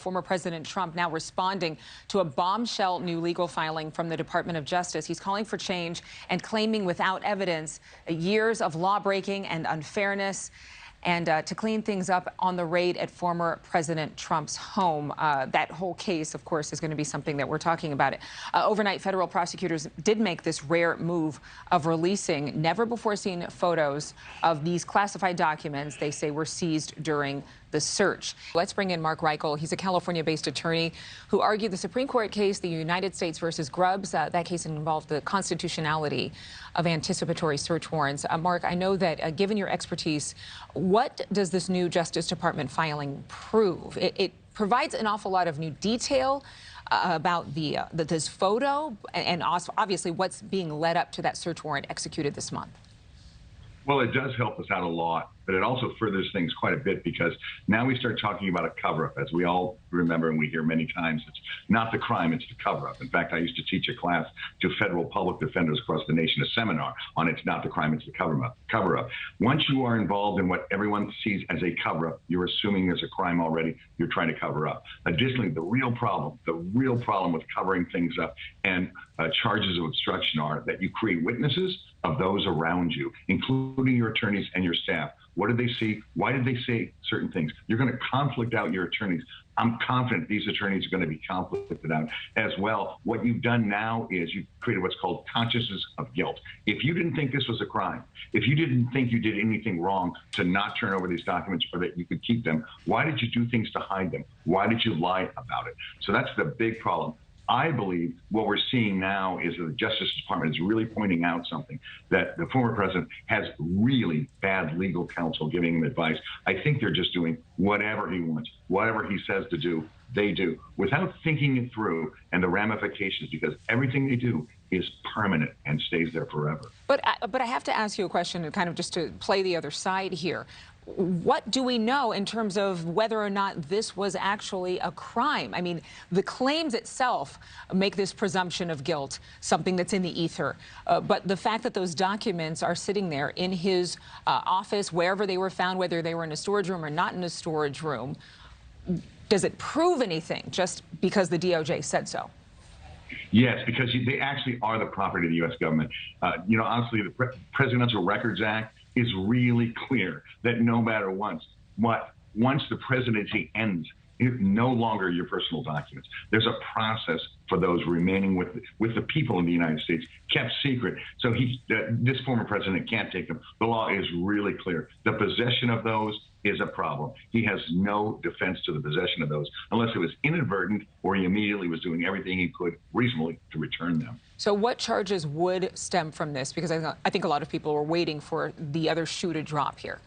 Former President Trump now responding to a bombshell new legal filing from the Department of Justice. He's calling for change and claiming without evidence years of lawbreaking and unfairness, and to clean things up on the raid at former President Trump's home. That whole case, of course, is going to be something that we're talking about. Overnight, federal prosecutors did make this rare move of releasing never-before-seen photos of these classified documents they say were seized during the search. Let's bring in Mark Reichel. He's a California-based attorney who argued the Supreme Court case, the United States versus Grubbs. That case involved the constitutionality of anticipatory search warrants. Mark, I know that given your expertise, what does this new Justice Department filing prove? It provides an awful lot of new detail about this photo and also obviously what's being led up to that search warrant executed this month. Well, it does help us out a lot, but it also furthers things quite a bit because now we start talking about a cover-up. As we all remember and we hear many times, it's not the crime, it's the cover-up. In fact, I used to teach a class to federal public defenders across the nation, a seminar on it's not the crime, it's the cover-up. Once you are involved in what everyone sees as a cover-up, you're assuming there's a crime already, you're trying to cover up. Additionally, the real problem with covering things up and charges of obstruction are that you create witnesses of those around you, including your attorneys and your staff. What did they see? Why did they say certain things? You're going to conflict out your attorneys. I'm confident these attorneys are going to be conflicted out as well. What you've done now is you've created what's called consciousness of guilt. If you didn't think this was a crime, if you didn't think you did anything wrong to not turn over these documents or that you could keep them, why did you do things to hide them? Why did you lie about it? So that's the big problem. I believe what we're seeing now is that the Justice Department is really pointing out something, that the former president has really bad legal counsel giving him advice. I think they're just doing whatever he wants, whatever he says to do, they do, without thinking it through and the ramifications, because everything they do is permanent and stays there forever. But I have to ask you a question, kind of just to play the other side here. What do we know in terms of whether or not this was actually a crime? I mean, the claims itself make this presumption of guilt something that's in the ether. But the fact that those documents are sitting there in his office, wherever they were found, whether they were in a storage room or not in a storage room, does it prove anything just because the DOJ said so? Yes, because they actually are the property of the U.S. government. Honestly, the Presidential Records Act is really clear that no matter once the presidency ends, it's no longer your personal documents. There's a process for those remaining with the people in the United States, kept secret. So this former president can't take them. The law is really clear. The possession of those is a problem. He has no defense to the possession of those unless it was inadvertent or he immediately was doing everything he could reasonably to return them. So what charges would stem from this? Because I think a lot of people were waiting for the other shoe to drop here.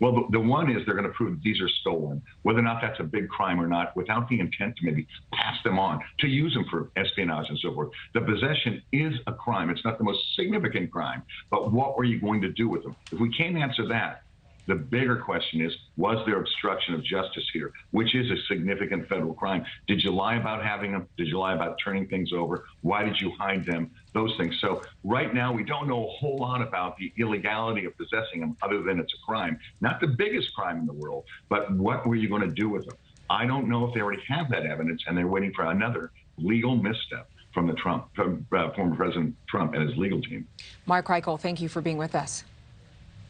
Well, the one is they're going to prove that these are stolen, whether or not that's a big crime or not, without the intent to maybe pass them on, to use them for espionage and so forth. The possession is a crime. It's not the most significant crime, but what were you going to do with them? If we can't answer that, the bigger question is, was there obstruction of justice here, which is a significant federal crime? Did you lie about having them? Did you lie about turning things over? Why did you hide them? Those things. So right now, we don't know a whole lot about the illegality of possessing them other than it's a crime. Not the biggest crime in the world, but what were you going to do with them? I don't know if they already have that evidence and they're waiting for another legal misstep from former President Trump and his legal team. Mark Reichel, thank you for being with us.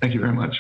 Thank you very much.